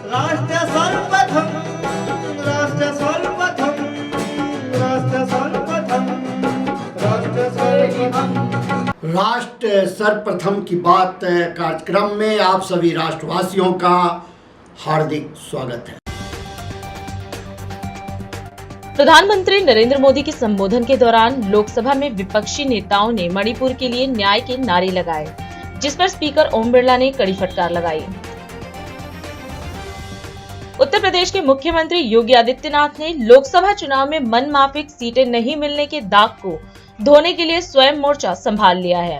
राष्ट्र सर्वप्रथम, राष्ट्र सर्वप्रथम, राष्ट्र सर्वप्रथम, राष्ट्र सर्वप्रथम। राष्ट्र सर्वप्रथम की बात कार्यक्रम में आप सभी राष्ट्रवासियों का हार्दिक स्वागत है। प्रधानमंत्री नरेंद्र मोदी के संबोधन के दौरान लोकसभा में विपक्षी नेताओं ने मणिपुर के लिए न्याय के नारे लगाए, जिस पर स्पीकर ओम बिरला ने कड़ी फटकार लगाई। उत्तर प्रदेश के मुख्यमंत्री योगी आदित्यनाथ ने लोकसभा चुनाव में मनमाफिक सीटें नहीं मिलने के दाग को धोने के लिए स्वयं मोर्चा संभाल लिया है।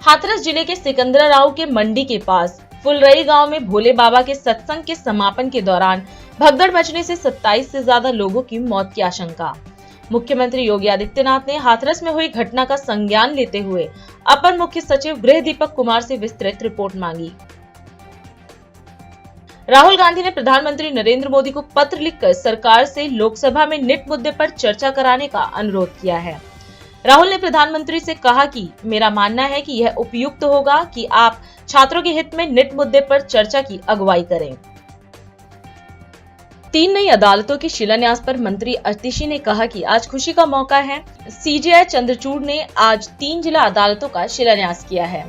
हाथरस जिले के सिकंदराराव के मंडी के पास फुलरई गांव में भोले बाबा के सत्संग के समापन के दौरान भगदड़ मचने से 27 से ज्यादा लोगों की मौत की आशंका। मुख्यमंत्री योगी आदित्यनाथ ने हाथरस में हुई घटना का संज्ञान लेते हुए अपर मुख्य सचिव गृह दीपक कुमार से विस्तृत रिपोर्ट मांगी। राहुल गांधी ने प्रधानमंत्री नरेंद्र मोदी को पत्र लिखकर सरकार से लोकसभा में निट मुद्दे पर चर्चा कराने का अनुरोध किया है। राहुल ने प्रधानमंत्री से कहा कि मेरा मानना है कि यह उपयुक्त होगा कि आप छात्रों के हित में निट मुद्दे पर चर्चा की अगुवाई करें। 3 नई अदालतों के शिलान्यास पर मंत्री आतिशी ने कहा कि आज खुशी का मौका है। सीजेआई चंद्रचूड़ ने आज 3 जिला अदालतों का शिलान्यास किया है।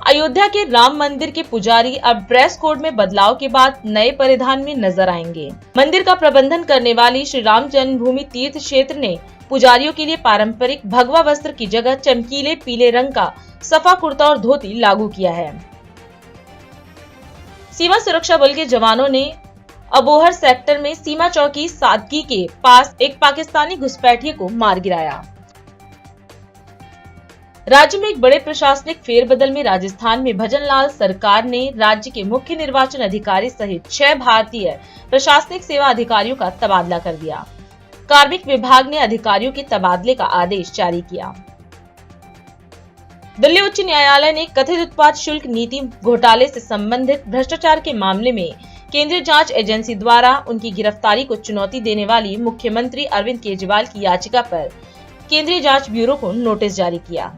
अयोध्या के राम मंदिर के पुजारी अब ड्रेस कोड में बदलाव के बाद नए परिधान में नजर आएंगे। मंदिर का प्रबंधन करने वाली श्री राम जन्मभूमि तीर्थ क्षेत्र ने पुजारियों के लिए पारंपरिक भगवा वस्त्र की जगह चमकीले पीले रंग का सफा कुर्ता और धोती लागू किया है। सीमा सुरक्षा बल के जवानों ने अबोहर सेक्टर में सीमा चौकी सादगी के पास एक पाकिस्तानी घुसपैठिए को मार गिराया। राज्य में एक बड़े प्रशासनिक फेरबदल में राजस्थान में भजन लाल सरकार ने राज्य के मुख्य निर्वाचन अधिकारी सहित 6 भारतीय प्रशासनिक सेवा अधिकारियों का तबादला कर दिया। कार्मिक विभाग ने अधिकारियों के तबादले का आदेश जारी किया। दिल्ली उच्च न्यायालय ने कथित उत्पाद शुल्क नीति घोटाले से संबंधित भ्रष्टाचार के मामले में केंद्रीय जांच एजेंसी द्वारा उनकी गिरफ्तारी को चुनौती देने वाली मुख्यमंत्री अरविंद केजरीवाल की याचिका पर केंद्रीय जांच ब्यूरो को नोटिस जारी किया।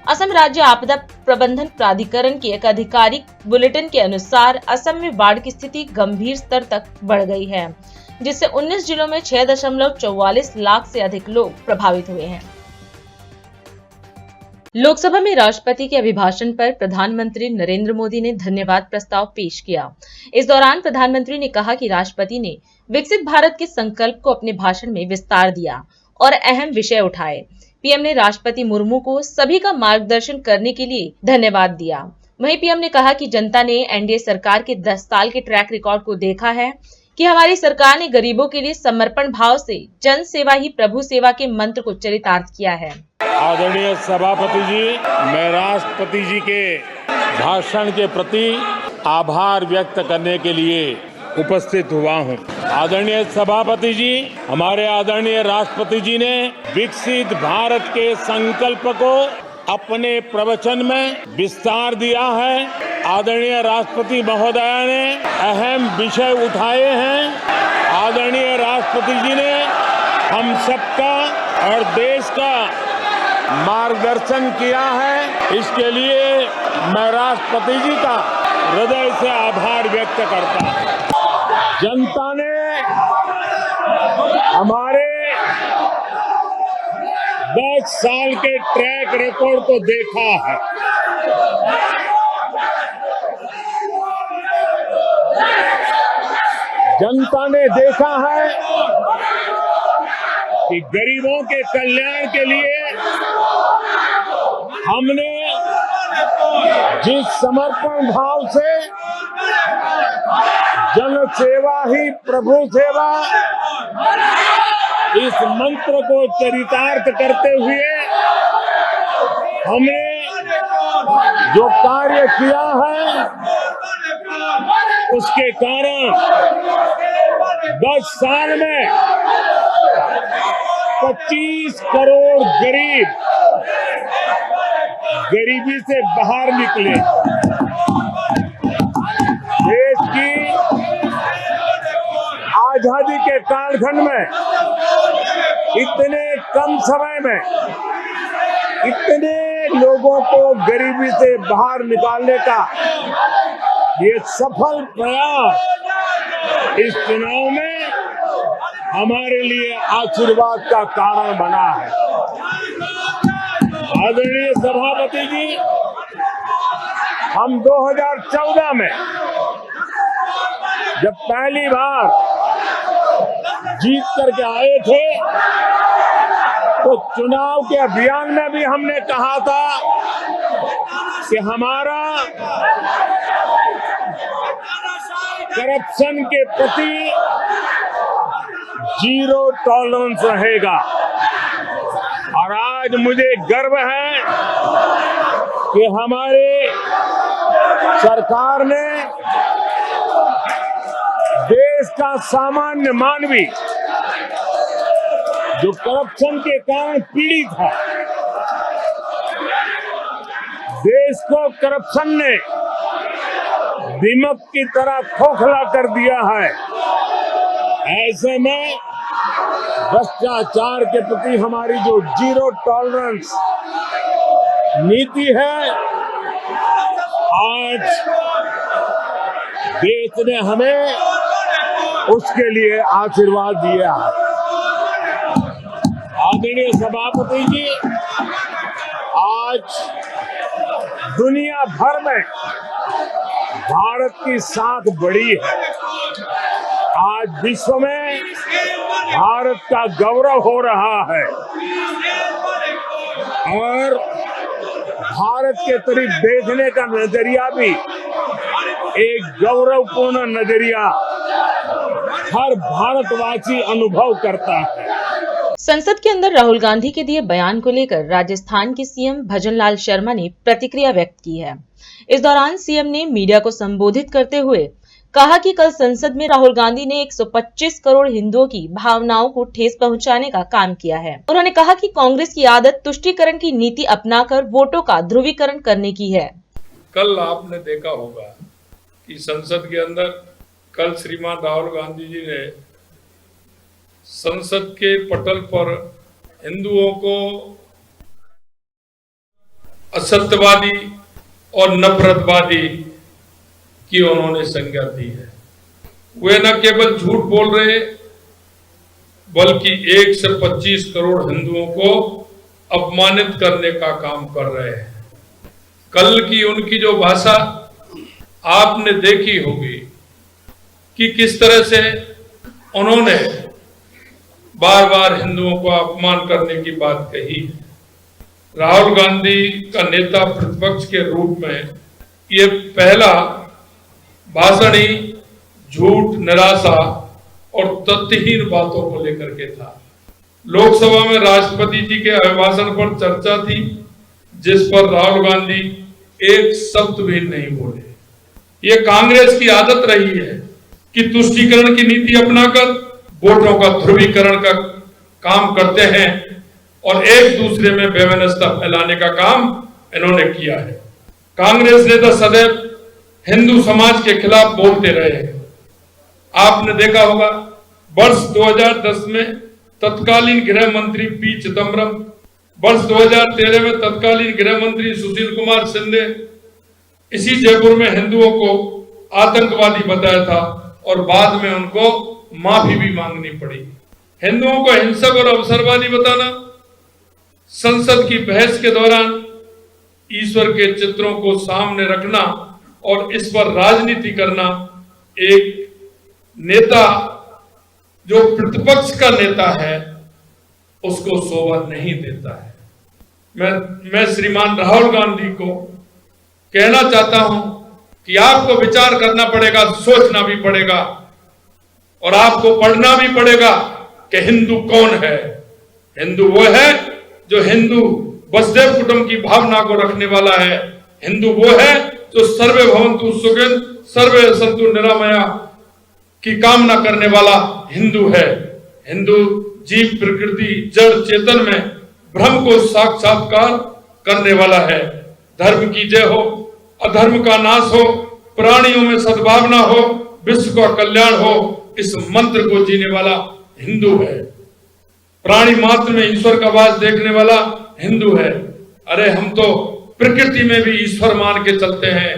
असम राज्य आपदा प्रबंधन प्राधिकरण के एक आधिकारिक बुलेटिन के अनुसार असम में बाढ़ की स्थिति गंभीर स्तर तक बढ़ गई है, जिससे 19 जिलों में 6.44 लाख से अधिक लोग प्रभावित हुए हैं। लोकसभा में राष्ट्रपति के अभिभाषण पर प्रधानमंत्री नरेंद्र मोदी ने धन्यवाद प्रस्ताव पेश किया। इस दौरान प्रधानमंत्री ने कहा कि राष्ट्रपति ने विकसित भारत के संकल्प को अपने भाषण में विस्तार दिया और अहम विषय उठाए। पीएम ने राष्ट्रपति मुर्मू को सभी का मार्गदर्शन करने के लिए धन्यवाद दिया। वहीं पीएम ने कहा कि जनता ने एनडीए सरकार के 10 साल के ट्रैक रिकॉर्ड को देखा है कि हमारी सरकार ने गरीबों के लिए समर्पण भाव से जन सेवा ही प्रभु सेवा के मंत्र को चरितार्थ किया है। आदरणीय सभापति जी, मैं राष्ट्रपति जी के भाषण के प्रति आभार व्यक्त करने के लिए उपस्थित हुआ हूँ। आदरणीय सभापति जी, हमारे आदरणीय राष्ट्रपति जी ने विकसित भारत के संकल्प को अपने प्रवचन में विस्तार दिया है। आदरणीय राष्ट्रपति महोदया ने अहम विषय उठाए हैं। आदरणीय राष्ट्रपति जी ने हम सबका और देश का मार्गदर्शन किया है। इसके लिए मैं राष्ट्रपति जी का हृदय से आभार व्यक्त करता हूँ। जनता ने हमारे 10 साल के ट्रैक रिकॉर्ड को देखा है। जनता ने देखा है कि गरीबों के कल्याण के लिए हमने जिस समर्पण भाव से जन सेवा ही प्रभु सेवा इस मंत्र को चरितार्थ करते हुए हमने जो कार्य किया है, उसके कारण 10 साल में 25 करोड़ गरीब गरीबी से बाहर निकले। देश की आजादी के कालखंड में इतने कम समय में इतने लोगों लोगों को गरीबी से बाहर निकालने का ये सफल प्रयास इस चुनाव में हमारे लिए आशीर्वाद का कारण बना है। आदरणीय सभापति जी, हम 2014 में जब पहली बार जीत करके आए थे तो चुनाव के अभियान में भी हमने कहा था कि हमारा करप्शन के प्रति जीरो टॉलरेंस रहेगा। और आज मुझे गर्व है कि हमारे सरकार ने देश का सामान्य मानवी जो करप्शन के कारण पीड़ित है, देश को करप्शन ने दीमक की तरह खोखला कर दिया है। ऐसे में भ्रष्टाचार के प्रति हमारी जो जीरो टॉलरेंस नीति है, आज देश ने हमें उसके लिए आशीर्वाद दिया है। आदरणीय सभापति जी, आज दुनिया भर में भारत की साख बढ़ी है। आज विश्व में भारत का गौरव हो रहा है और भारत के करीब देखने का नजरिया भी एक गौरवपूर्ण नजरिया हर भारतवासी अनुभव करता है। संसद के अंदर राहुल गांधी के दिए बयान को लेकर राजस्थान के सीएम भजनलाल शर्मा ने प्रतिक्रिया व्यक्त की है। इस दौरान सीएम ने मीडिया को संबोधित करते हुए कहा कि कल संसद में राहुल गांधी ने 125 करोड़ हिंदुओं की भावनाओं को ठेस पहुंचाने का काम किया है। उन्होंने कहा कि कांग्रेस की आदत तुष्टीकरण की नीति अपनाकर वोटों का ध्रुवीकरण करने की है। कल आपने देखा होगा कि संसद के अंदर कल श्रीमान राहुल गांधी जी ने संसद के पटल पर हिंदुओं को असत्यवादी और नफरतवादी की उन्होंने संज्ञा दी है। वे न केवल झूठ बोल रहे बल्कि 1 से 25 करोड़ हिंदुओं को अपमानित करने का काम कर रहे हैं। कल की उनकी जो भाषा आपने देखी होगी कि किस तरह से उन्होंने बार बार हिंदुओं को अपमान करने की बात कही है। राहुल गांधी का नेता प्रतिपक्ष के रूप में ये पहला भाषण ही झूठ, निराशा और तथ्यहीन बातों को लेकर के था। लोकसभा में राष्ट्रपति जी के अभिभाषण पर चर्चा थी जिस पर राहुल गांधी एक शब्द भी नहीं बोले। ये कांग्रेस की आदत रही है कि तुष्टीकरण की नीति अपनाकर वोटों का ध्रुवीकरण का काम करते हैं और एक दूसरे में बेवनस्ता फैलाने का काम इन्होंने किया है। कांग्रेस नेता सदैव हिंदू समाज के खिलाफ बोलते रहे हैं। आपने देखा होगा वर्ष 2010 में तत्कालीन गृह मंत्री पी चिदम्बरम, वर्ष 2013 में तत्कालीन गृह मंत्री सुशील कुमार शिंदे इसी जयपुर में हिंदुओं को आतंकवादी बताया था और बाद में उनको माफी भी मांगनी पड़ी। हिंदुओं को हिंसक और अवसरवादी बताना, संसद की बहस के दौरान ईश्वर के चित्रों को सामने रखना और इस पर राजनीति करना एक नेता जो प्रतिपक्ष का नेता है उसको शोभा नहीं देता है। मैं श्रीमान राहुल गांधी को कहना चाहता हूं कि आपको विचार करना पड़ेगा, सोचना भी पड़ेगा और आपको पढ़ना भी पड़ेगा कि हिंदू कौन है। हिंदू वो है जो हिंदू वसुधैव कुटुंब की भावना को रखने वाला है। हिंदू वो है जो सर्वे भवन्तु सुखिनः सर्वे सन्तु निरामया की कामना करने वाला हिंदू है। हिंदू जीव, प्रकृति, जड़, चेतन में ब्रह्म को साक्षात्कार करने वाला है। धर्म की जय हो, अधर्म का नाश हो, प्राणियों में सद्भावना हो, विश्व का कल्याण हो, इस मंत्र को जीने वाला हिंदू है। प्राणी मात्र में ईश्वर का वास देखने वाला हिंदू है। अरे हम तो प्रकृति में भी ईश्वर मान के चलते हैं।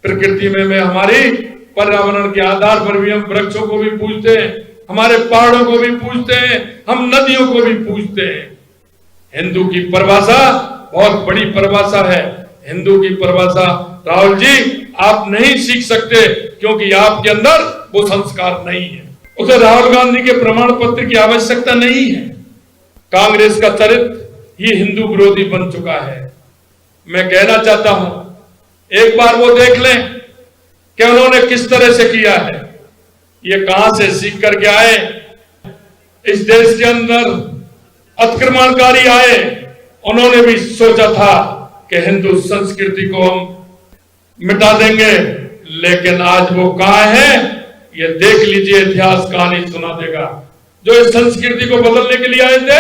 प्रकृति में हमारी पर्यावरण के आधार पर भी हम वृक्षों को भी पूजते हैं, हमारे पहाड़ों को भी पूजते हैं, हम नदियों को भी पूजते हैं। हिंदू की परिभाषा बहुत बड़ी परिभाषा है। हिंदू की परिभाषा राहुल जी आप नहीं सीख सकते, क्योंकि आपके अंदर वो संस्कार नहीं है। उसे राहुल गांधी के प्रमाण पत्र की आवश्यकता नहीं है। कांग्रेस का चरित्र ही हिंदू विरोधी बन चुका है। मैं कहना चाहता हूं, एक बार वो देख लें कि उन्होंने किस तरह से किया है, ये कहां से सीख करके आए। इस देश के अंदर अतिक्रमणकारी आए, उन्होंने भी सोचा था कि हिंदू संस्कृति को हम मिटा देंगे, लेकिन आज वो कहां है ये देख लीजिए, इतिहास कहानी सुना देगा। जो इस संस्कृति को बदलने के लिए आए थे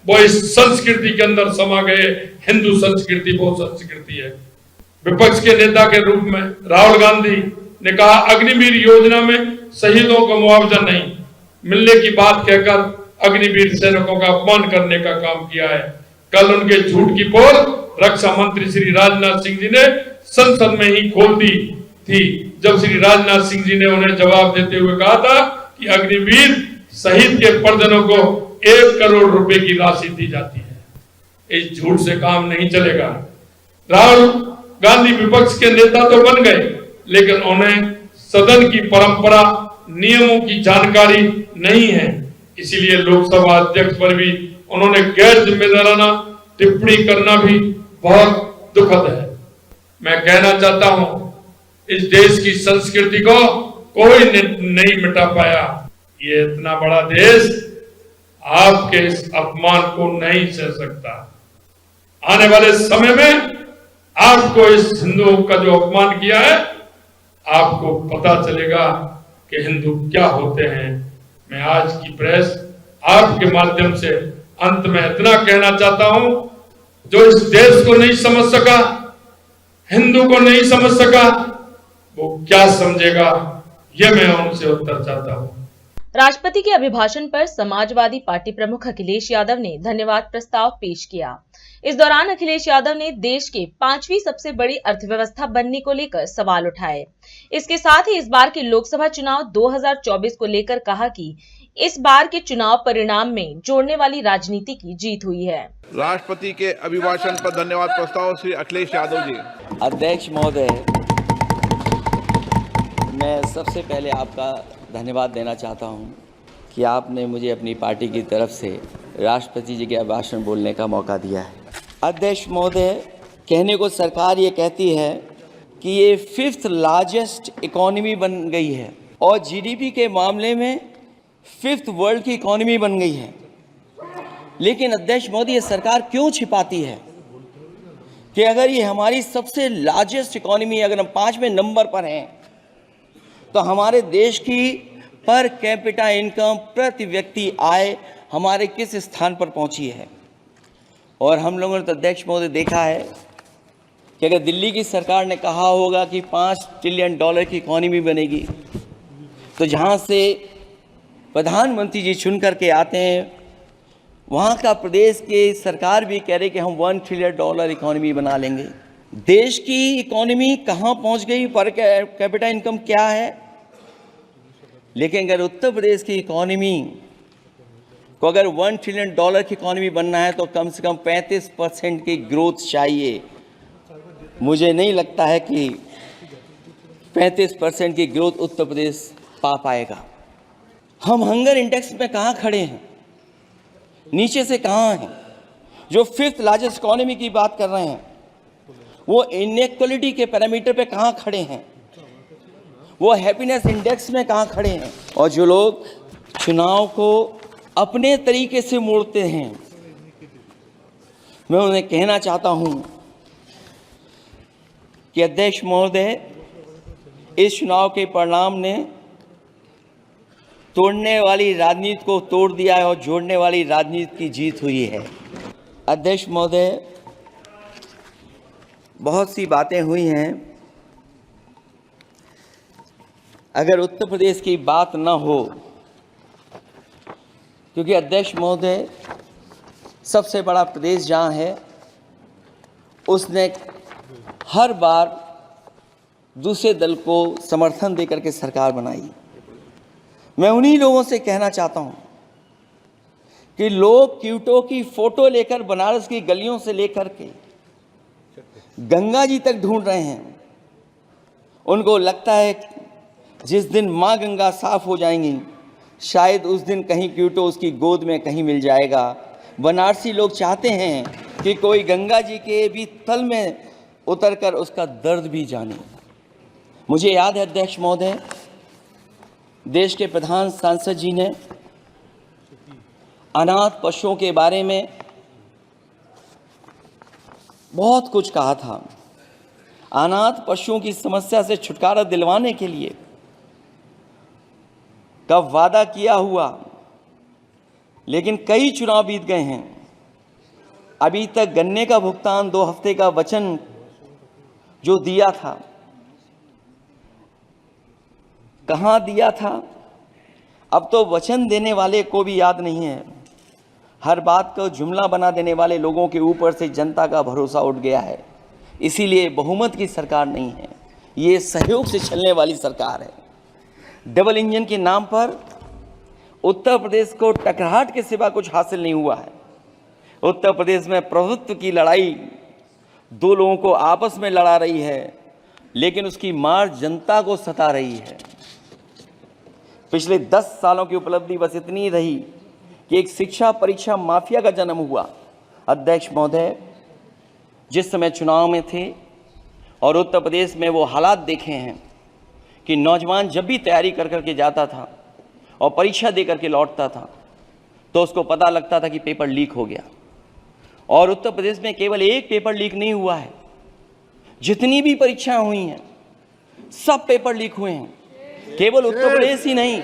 वो इस संस्कृति के अंदर समा गए। हिंदू संस्कृति वो संस्कृति है। विपक्ष के नेता के रूप में राहुल गांधी ने कहा अग्निवीर योजना में शहीदों को मुआवजा नहीं मिलने की बात कहकर अग्निवीर सैनिकों का अपमान करने का काम किया है। कल उनके झूठ की पोल रक्षा मंत्री श्री राजनाथ सिंह जी ने संसद में ही खोल दी थी, जब श्री राजनाथ सिंह जी ने उन्हें जवाब देते हुए कहा था कि अग्निवीर शहीद के परिजनों को 1 करोड़ रुपए की राशि दी जाती है। इस झूठ से काम नहीं चलेगा। राहुल गांधी विपक्ष के नेता तो बन गए, लेकिन उन्हें सदन की परंपरा नियमों की जानकारी नहीं है। इसीलिए लोकसभा अध्यक्ष पर भी उन्होंने गैर जिम्मेदाराना टिप्पणी करना भी बहुत दुखद है। मैं कहना चाहता हूं, इस देश की संस्कृति को कोई नहीं मिटा पाया। ये इतना बड़ा देश आपके इस अपमान को नहीं सह सकता। आने वाले समय में आपको इस हिंदुओं का जो अपमान किया है, आपको पता चलेगा कि हिंदू क्या होते हैं। मैं आज की प्रेस आपके माध्यम से अंत में इतना कहना चाहता हूं, जो इस देश को नहीं समझ सका, हिंदू को नहीं समझ सका, वो क्या समझेगा, ये मैं उनसे उत्तर चाहता हूं। राष्ट्रपति के अभिभाषण पर समाजवादी पार्टी प्रमुख अखिलेश यादव ने धन्यवाद प्रस्ताव पेश किया। इस दौरान अखिलेश यादव ने देश के 5वीं सबसे बड़ी अर्थव्यवस्था बनने को लेकर सवाल उठाए। इसके साथ ही इस बार के लोकसभा चुनाव 2024 को लेकर कहा कि इस बार के चुनाव परिणाम में जोड़ने वाली राजनीति की जीत हुई है। राष्ट्रपति के अभिभाषण पर धन्यवाद प्रस्ताव श्री अखिलेश यादव जी। अध्यक्ष महोदय, मैं सबसे पहले आपका धन्यवाद देना चाहता हूं कि आपने मुझे अपनी पार्टी की तरफ से राष्ट्रपति जी के अभिभाषण बोलने का मौका दिया है। अध्यक्ष महोदय, कहने को सरकार ये कहती है कि ये 5th लार्जेस्ट इकोनॉमी बन गई है और जीडीपी के मामले में 5th वर्ल्ड की इकोनॉमी बन गई है। लेकिन अध्यक्ष महोदय, ये सरकार क्यों छिपाती है कि अगर ये हमारी सबसे लार्जेस्ट इकोनॉमी, अगर हम 5वें नंबर पर हैं, तो हमारे देश की पर कैपिटा इनकम, प्रति व्यक्ति आय हमारे किस स्थान पर पहुंची है। और हम लोगों ने तो अध्यक्ष महोदय देखा है कि अगर दिल्ली की सरकार ने कहा होगा कि $5 ट्रिलियन की इकोनॉमी बनेगी, तो जहां से प्रधानमंत्री जी चुन करके आते हैं, वहां का प्रदेश की सरकार भी कह रही कि हम $1 ट्रिलियन इकोनॉमी बना लेंगे। देश की इकोनॉमी कहां पहुंच गई, पर कैपिटा इनकम क्या है। लेकिन अगर उत्तर प्रदेश की इकोनॉमी को अगर $1 ट्रिलियन की इकोनॉमी बनना है, तो कम से कम 35% की ग्रोथ चाहिए। मुझे नहीं लगता है कि 35% की ग्रोथ उत्तर प्रदेश पा पाएगा। हम हंगर इंडेक्स में कहाँ खड़े हैं, नीचे से कहाँ हैं। जो 5th लार्जेस्ट इकोनॉमी की बात कर रहे हैं, वो इनइक्वालिटी के पैरामीटर पे कहाँ खड़े हैं, वो हैप्पीनेस इंडेक्स में कहाँ खड़े हैं। और जो लोग चुनाव को अपने तरीके से मोड़ते हैं, मैं उन्हें कहना चाहता हूं कि अध्यक्ष महोदय, इस चुनाव के परिणाम ने तोड़ने वाली राजनीति को तोड़ दिया है और जोड़ने वाली राजनीति की जीत हुई है। अध्यक्ष महोदय, बहुत सी बातें हुई हैं। अगर उत्तर प्रदेश की बात न हो, क्योंकि अध्यक्ष महोदय सबसे बड़ा प्रदेश जहाँ है उसने हर बार दूसरे दल को समर्थन देकर के सरकार बनाई। मैं उन्हीं लोगों से कहना चाहता हूं कि लोग क्यूटो की फोटो लेकर बनारस की गलियों से लेकर के गंगा जी तक ढूंढ रहे हैं। उनको लगता है जिस दिन माँ गंगा साफ हो जाएंगी, शायद उस दिन कहीं क्यूटो उसकी गोद में कहीं मिल जाएगा। बनारसी लोग चाहते हैं कि कोई गंगा जी के भी तल में उतरकर उसका दर्द भी जाने। मुझे याद है अध्यक्ष महोदय, देश के प्रधान सांसद जी ने अनाथ पशुओं के बारे में बहुत कुछ कहा था। अनाथ पशुओं की समस्या से छुटकारा दिलवाने के लिए कब वादा किया हुआ, लेकिन कई चुनाव बीत गए हैं, अभी तक गन्ने का भुगतान 2 हफ्ते का वचन जो दिया था, कहां दिया था? अब तो वचन देने वाले को भी याद नहीं है। हर बात को जुमला बना देने वाले लोगों के ऊपर से जनता का भरोसा उठ गया है। इसीलिए बहुमत की सरकार नहीं है, ये सहयोग से चलने वाली सरकार है। डबल इंजन के नाम पर उत्तर प्रदेश को टकराहट के सिवा कुछ हासिल नहीं हुआ है। उत्तर प्रदेश में प्रभुत्व की लड़ाई 2 लोगों को आपस में लड़ा रही है, लेकिन उसकी मार जनता को सता रही है। पिछले 10 सालों की उपलब्धि बस इतनी रही कि एक शिक्षा परीक्षा माफिया का जन्म हुआ। अध्यक्ष महोदय, जिस समय चुनाव में थे और उत्तर प्रदेश में वो हालात देखे हैं कि नौजवान जब भी तैयारी कर करके जाता था और परीक्षा दे करके लौटता था तो उसको पता लगता था कि पेपर लीक हो गया। और उत्तर प्रदेश में केवल एक पेपर लीक नहीं हुआ है, जितनी भी परीक्षाएं हुई हैं सब पेपर लीक हुए हैं। केवल उत्तर प्रदेश ही नहीं,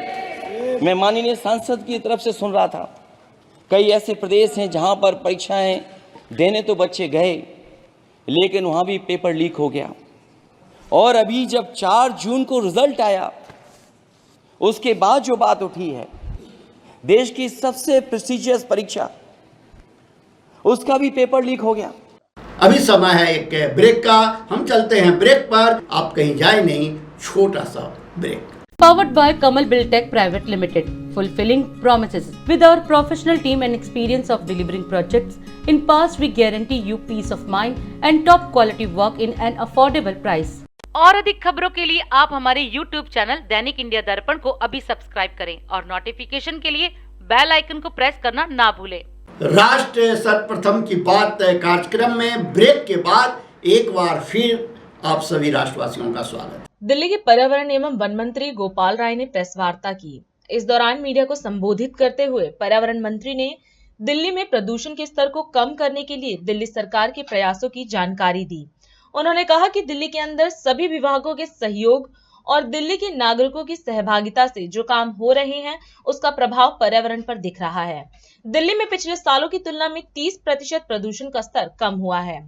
मैं माननीय सांसद की तरफ से सुन रहा था, कई ऐसे प्रदेश हैं जहां पर परीक्षाएं देने तो बच्चे गए, लेकिन वहां भी पेपर लीक हो गया। और अभी जब 4 जून को रिजल्ट आया, उसके बाद जो बात उठी है, देश की सबसे प्रेस्टिजियस परीक्षा, उसका भी पेपर लीक हो गया। अभी समय है एक ब्रेक का, हम चलते हैं ब्रेक पर, आप कहीं जाए नहीं, छोटा सा break. Powered by Kamal Buildtech Private Limited, fulfilling promises. With our professional team and experience of delivering projects, in past we guarantee you peace of mind and top quality work in an affordable price. और अधिक खबरों के लिए आप हमारे YouTube channel दैनिक India दर्पण को अभी सब्सक्राइब करें और नोटिफिकेशन के लिए बेल आइकन को प्रेस करना ना भूलें। राष्ट्र सर्वप्रथम की बात कार्यक्रम में ब्रेक के बाद एक बार फिर आप सभी राष्ट्रवासियों का स्वागत। दिल्ली के पर्यावरण एवं वन मंत्री गोपाल राय ने प्रेस वार्ता की। इस दौरान मीडिया को संबोधित करते हुए पर्यावरण मंत्री ने दिल्ली में प्रदूषण के स्तर को कम करने के लिए दिल्ली सरकार के प्रयासों की जानकारी दी। उन्होंने कहा कि दिल्ली के अंदर सभी विभागों के सहयोग और दिल्ली के नागरिकों की सहभागिता से जो काम हो रहे हैं, उसका प्रभाव पर्यावरण पर दिख रहा है। दिल्ली में पिछले सालों की तुलना में 30% प्रदूषण का स्तर कम हुआ है।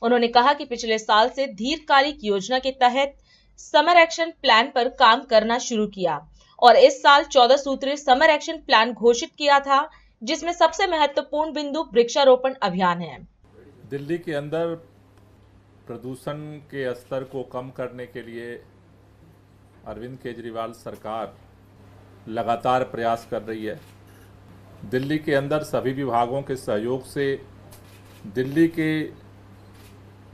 उन्होंने कहा कि पिछले साल से दीर्घकालिक योजना के तहत समर एक्शन प्लान पर काम करना शुरू किया और इस साल 14 सूत्रीय समर एक्शन प्लान घोषित किया था, जिसमें सबसे महत्वपूर्ण बिंदु वृक्षारोपण अभियान है। दिल्ली के अंदर प्रदूषण के स्तर को कम करने के लिए अरविंद केजरीवाल सरकार लगातार प्रयास कर रही है। दिल्ली के अंदर सभी विभागों के सहयोग से, दिल्ली के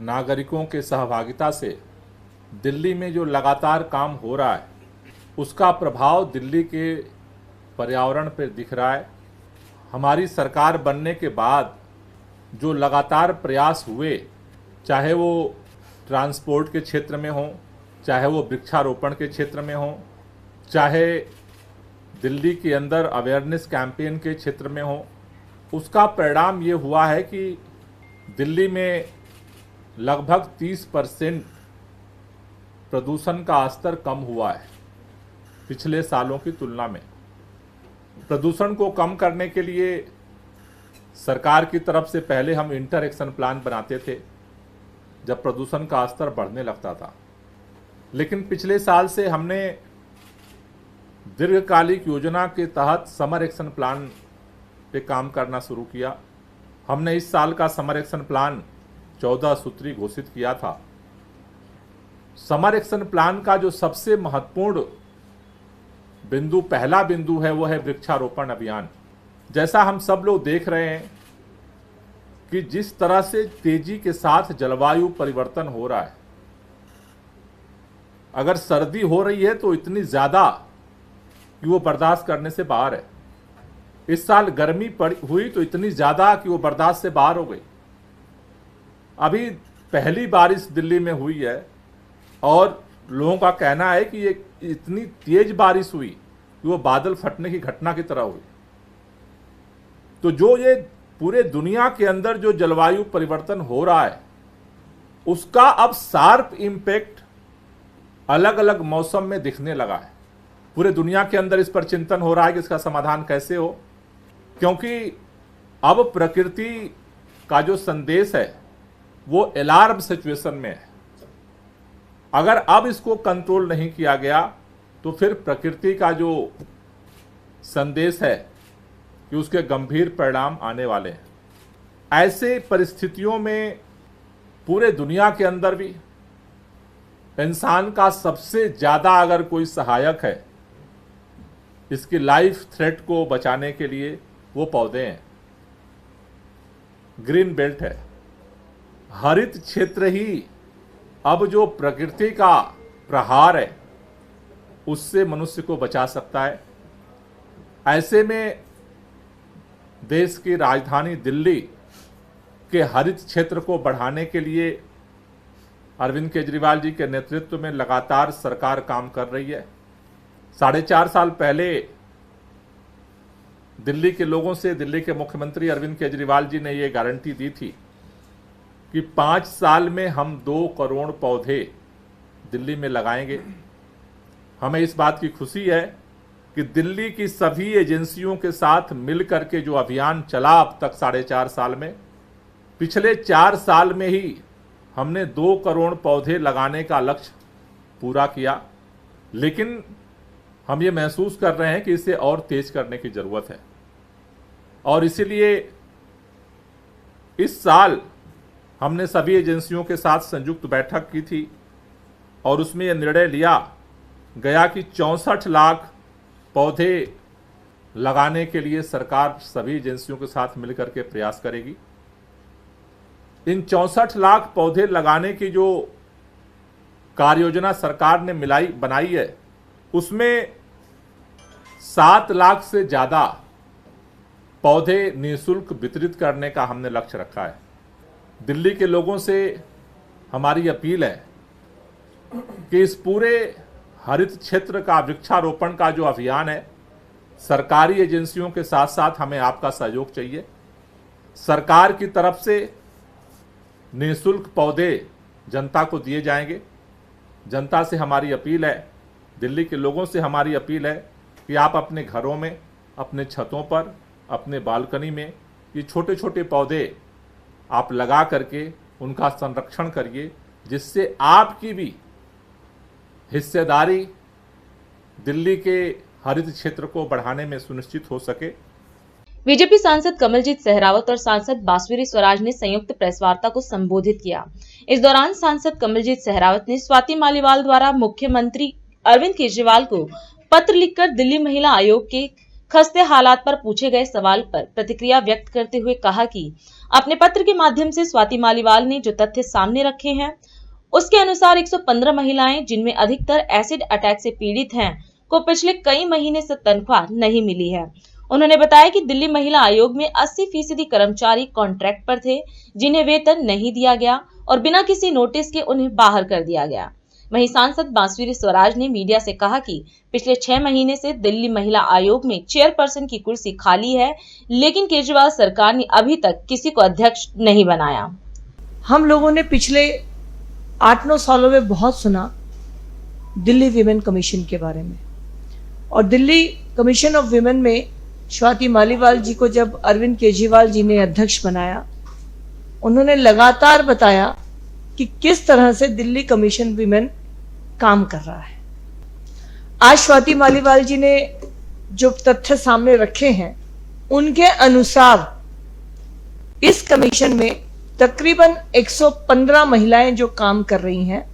नागरिकों के सहभागिता से दिल्ली में जो लगातार काम हो रहा है, उसका प्रभाव दिल्ली के पर्यावरण पर दिख रहा है। हमारी सरकार बनने के बाद जो लगातार प्रयास हुए, चाहे वो ट्रांसपोर्ट के क्षेत्र में हो, चाहे वो वृक्षारोपण के क्षेत्र में हो, चाहे दिल्ली के अंदर अवेयरनेस कैंपेन के क्षेत्र में हो, उसका परिणाम ये हुआ है कि दिल्ली में लगभग 30% प्रदूषण का स्तर कम हुआ है पिछले सालों की तुलना में। प्रदूषण को कम करने के लिए सरकार की तरफ से पहले हम इंटर एक्शन प्लान बनाते थे जब प्रदूषण का स्तर बढ़ने लगता था, लेकिन पिछले साल से हमने दीर्घकालिक योजना के तहत समर एक्शन प्लान पे काम करना शुरू किया। हमने इस साल का समर एक्शन प्लान 14 सूत्री घोषित किया था, समर एक्शन प्लान का जो सबसे महत्वपूर्ण बिंदु, पहला बिंदु है, वो है वृक्षारोपण अभियान। जैसा हम सब लोग देख रहे हैं कि जिस तरह से तेजी के साथ जलवायु परिवर्तन हो रहा है, अगर सर्दी हो रही है तो इतनी ज्यादा कि वो बर्दाश्त करने से बाहर है। इस साल गर्मी हुई तो इतनी ज्यादा कि वो बर्दाश्त से बाहर हो गई। अभी पहली बारिश दिल्ली में हुई है और लोगों का कहना है कि ये इतनी तेज बारिश हुई कि वो बादल फटने की घटना की तरह हुई। तो जो ये पूरे दुनिया के अंदर जो जलवायु परिवर्तन हो रहा है, उसका अब शार्प इम्पैक्ट अलग अलग मौसम में दिखने लगा है। पूरे दुनिया के अंदर इस पर चिंतन हो रहा है कि इसका समाधान कैसे हो, क्योंकि अब प्रकृति का जो संदेश है वो अलार्म सिचुएशन में है। अगर अब इसको कंट्रोल नहीं किया गया तो फिर प्रकृति का जो संदेश है कि उसके गंभीर परिणाम आने वाले हैं। ऐसे परिस्थितियों में पूरे दुनिया के अंदर भी इंसान का सबसे ज्यादा अगर कोई सहायक है इसकी लाइफ थ्रेट को बचाने के लिए, वो पौधे हैं। ग्रीन बेल्ट है, हरित क्षेत्र ही अब जो प्रकृति का प्रहार है उससे मनुष्य को बचा सकता है। ऐसे में देश की राजधानी दिल्ली के हरित क्षेत्र को बढ़ाने के लिए अरविंद केजरीवाल जी के नेतृत्व में लगातार सरकार काम कर रही है। 4.5 साल पहले दिल्ली के लोगों से दिल्ली के मुख्यमंत्री अरविंद केजरीवाल जी ने ये गारंटी दी थी कि 5 साल में हम 2 करोड़ पौधे दिल्ली में लगाएंगे। हमें इस बात की खुशी है कि दिल्ली की सभी एजेंसियों के साथ मिलकर के जो अभियान चला अब तक 4.5 साल में, पिछले 4 साल में ही हमने 2 करोड़ पौधे लगाने का लक्ष्य पूरा किया। लेकिन हम ये महसूस कर रहे हैं कि इसे और तेज करने की जरूरत है और इसीलिए इस साल हमने सभी एजेंसियों के साथ संयुक्त बैठक की थी और उसमें यह निर्णय लिया गया कि 64 लाख पौधे लगाने के लिए सरकार सभी एजेंसियों के साथ मिलकर के प्रयास करेगी। इन 64 लाख पौधे लगाने की जो कार्य योजना सरकार ने बनाई है, उसमें 7 लाख से ज्यादा पौधे निःशुल्क वितरित करने का हमने लक्ष्य रखा है। दिल्ली के लोगों से हमारी अपील है कि इस पूरे हरित क्षेत्र का वृक्षारोपण का जो अभियान है, सरकारी एजेंसियों के साथ साथ हमें आपका सहयोग चाहिए। सरकार की तरफ से निःशुल्क पौधे जनता को दिए जाएंगे। जनता से हमारी अपील है, दिल्ली के लोगों से हमारी अपील है कि आप अपने घरों में, अपने छतों पर, अपने बालकनी में ये छोटे छोटे पौधे आप लगा करके उनका संरक्षण करिए, जिससे आपकी भी हिस्सेदारी दिल्ली के हरित क्षेत्र को बढ़ाने में सुनिश्चित हो सके। बीजेपी सांसद कमलजीत सहरावत और सांसद बासुरी स्वराज ने संयुक्त प्रेस वार्ता को संबोधित किया। इस दौरान सांसद कमलजीत सहरावत ने स्वाति मालीवाल द्वारा मुख्यमंत्री अरविंद केजरीवाल को पत्र लिखकर दिल्ली महिला आयोग के खस्ते हालात पर पूछे गए सवाल पर प्रतिक्रिया व्यक्त करते हुए कहा कि अपने पत्र के माध्यम से स्वाति मालीवाल ने जो तथ्य सामने रखे हैं उसके अनुसार 115 महिलाएं, जिनमें अधिकतर एसिड अटैक से पीड़ित हैं, को पिछले कई महीने से तनख्वाह नहीं मिली है। उन्होंने बताया कि दिल्ली महिला आयोग में 80% कर्मचारी कॉन्ट्रैक्ट पर थे, जिन्हें वेतन नहीं दिया गया और बिना किसी नोटिस के उन्हें बाहर कर दिया गया। वहीं सांसद बांसुरी स्वराज ने मीडिया से कहा कि पिछले 6 महीने से दिल्ली महिला आयोग में चेयरपर्सन की कुर्सी खाली है, लेकिन केजरीवाल सरकार ने अभी तक किसी को अध्यक्ष नहीं बनाया। हम लोगों ने पिछले 8-9 सालों में बहुत सुना दिल्ली विमेन कमीशन के बारे में, और दिल्ली कमीशन ऑफ विमेन में स्वाति मालीवाल जी को जब अरविंद केजरीवाल जी ने अध्यक्ष बनाया, उन्होंने लगातार बताया कि किस तरह से दिल्ली कमीशन विमेन काम कर रहा है। आज स्वाति मालीवाल जी ने जो तथ्य सामने रखे हैं, उनके अनुसार इस कमीशन में तकरीबन 115 महिलाएं जो काम कर रही हैं,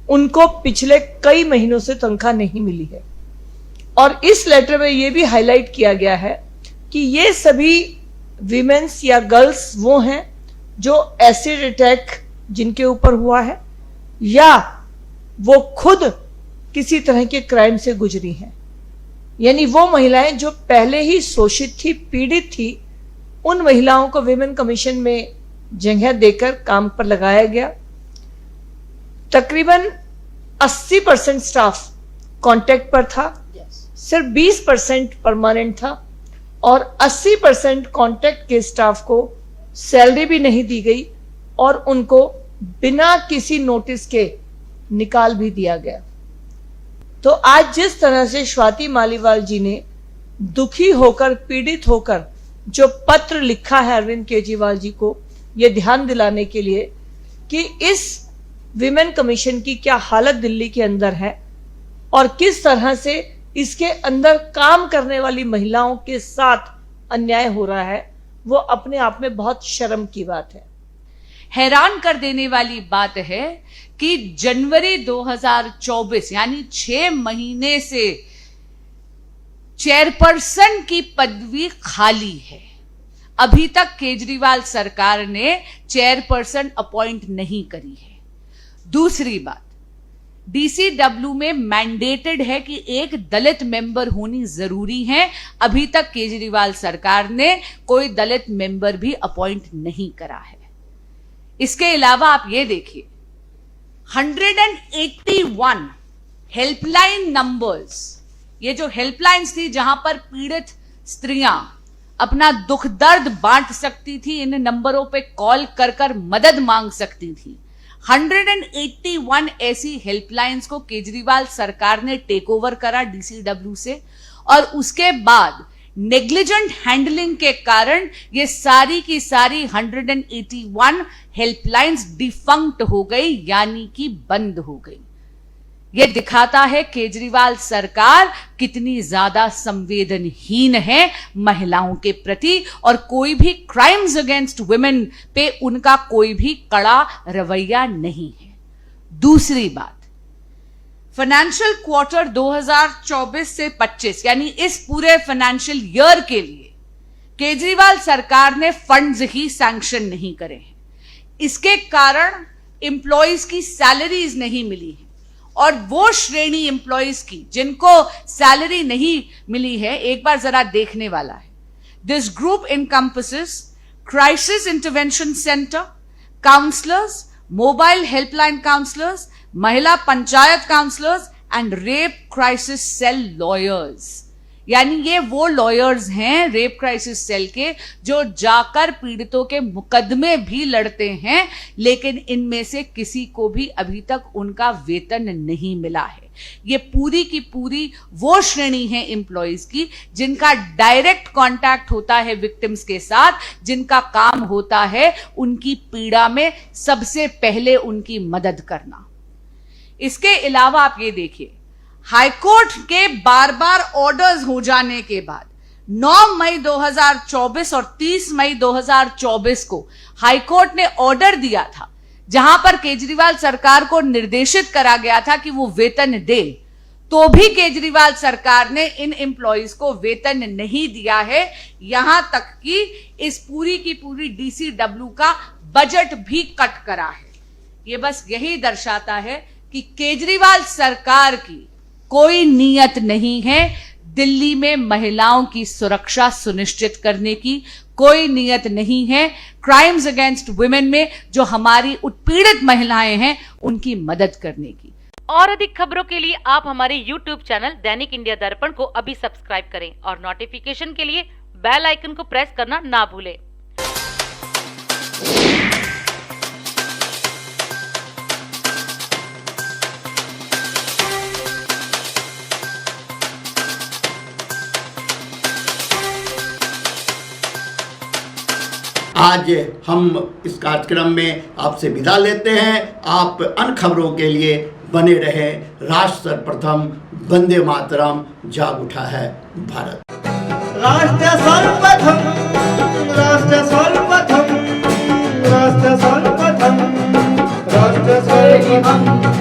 उनको पिछले कई महीनों से तनख्वाह नहीं मिली है। और इस लेटर में यह भी हाईलाइट किया गया है कि ये सभी विमेन्स या गर्ल्स वो हैं जो एसिड अटैक जिनके ऊपर हुआ है या वो खुद किसी तरह के क्राइम से गुजरी हैं, यानी वो महिलाएं जो पहले ही शोषित थी, पीड़ित थी, उन महिलाओं को विमेन कमीशन में जगह देकर काम पर लगाया गया। तकरीबन 80% स्टाफ कॉन्ट्रैक्ट पर था, सिर्फ 20% परमानेंट था और 80% कॉन्ट्रैक्ट के स्टाफ को सैलरी भी नहीं दी गई और उनको बिना किसी नोटिस के निकाल भी दिया गया। तो आज जिस तरह से स्वाति मालीवाल जी ने दुखी होकर, पीड़ित होकर जो पत्र लिखा है अरविंद केजरीवाल जी को, यह ध्यान दिलाने के लिए कि इस विमेन कमीशन की क्या हालत दिल्ली के अंदर है और किस तरह से इसके अंदर काम करने वाली महिलाओं के साथ अन्याय हो रहा है, वो अपने आप में बहुत शर्म की बात है। हैरान कर देने वाली बात है कि जनवरी 2024 यानी 6 महीने से चेयरपर्सन की पदवी खाली है। अभी तक केजरीवाल सरकार ने चेयरपर्सन अपॉइंट नहीं करी है। दूसरी बात, डीसीडब्ल्यू में मैंडेटेड है कि एक दलित मेंबर होनी जरूरी है। अभी तक केजरीवाल सरकार ने कोई दलित मेंबर भी अपॉइंट नहीं करा है। इसके अलावा आप ये देखिए, 181 हेल्पलाइन नंबर्स, ये जो हेल्पलाइंस थी जहां पर पीड़ित स्त्रियां अपना दुख दर्द बांट सकती थी, इन नंबरों पे कॉल कर कर मदद मांग सकती थी। 181 ऐसी हेल्पलाइंस को केजरीवाल सरकार ने टेक ओवर करा डीसीडब्ल्यू से, और उसके बाद नेग्लिजेंट हैंडलिंग के कारण ये सारी की सारी 181 हेल्पलाइंस डिफंक्ट हो गई, यानी कि बंद हो गई। ये दिखाता है केजरीवाल सरकार कितनी ज्यादा संवेदनहीन है महिलाओं के प्रति, और कोई भी क्राइम्स अगेंस्ट वुमेन पे उनका कोई भी कड़ा रवैया नहीं है। दूसरी बात, फाइनेंशियल क्वार्टर 2024 से 25 यानी इस पूरे फाइनेंशियल ईयर के लिए केजरीवाल सरकार ने फंड्स ही सैंक्शन नहीं करे हैं। इसके कारण एम्प्लॉयज की सैलरीज नहीं मिली है, और वो श्रेणी एम्प्लॉयज की जिनको सैलरी नहीं मिली है, एक बार जरा देखने वाला है। This group encompasses crisis intervention centre, counsellors, mobile helpline counsellors, महिला panchayat counsellors and rape crisis cell lawyers. यानी ये वो लॉयर्स हैं रेप क्राइसिस सेल के जो जाकर पीड़ितों के मुकदमे भी लड़ते हैं, लेकिन इनमें से किसी को भी अभी तक उनका वेतन नहीं मिला है। ये पूरी की पूरी वो श्रेणी है एम्प्लॉयज की जिनका डायरेक्ट कांटेक्ट होता है विक्टिम्स के साथ, जिनका काम होता है उनकी पीड़ा में सबसे पहले उनकी मदद करना। इसके अलावा आप ये देखिए, हाईकोर्ट के बार बार ऑर्डर्स हो जाने के बाद 9 मई 2024 और 30 मई 2024 को हाईकोर्ट ने ऑर्डर दिया था, जहां पर केजरीवाल सरकार को निर्देशित करा गया था कि वो वेतन दे, तो भी केजरीवाल सरकार ने इन एम्प्लॉयज को वेतन नहीं दिया है। यहां तक कि इस पूरी की पूरी डीसीडब्ल्यू का बजट भी कट करा है। ये बस यही दर्शाता है कि केजरीवाल सरकार की कोई नीयत नहीं है दिल्ली में महिलाओं की सुरक्षा सुनिश्चित करने की, कोई नीयत नहीं है क्राइम्स अगेंस्ट वुमेन में जो हमारी उत्पीड़ित महिलाएं हैं उनकी मदद करने की। और अधिक खबरों के लिए आप हमारे YouTube चैनल दैनिक इंडिया दर्पण को अभी सब्सक्राइब करें और नोटिफिकेशन के लिए बेल आइकन को प्रेस करना ना भूलें। आज हम इस कार्यक्रम में आपसे विदा लेते हैं। आप अन्य खबरों के लिए बने रहे। राष्ट्र सर्वप्रथम, वंदे मातरम, जाग उठा है भारत। राष्ट्र सर्वप्रथम, राष्ट्र सर्वप्रथम, राष्ट्र राष्ट्र सर्वप्रथम राष्ट्र सर्वप्रथम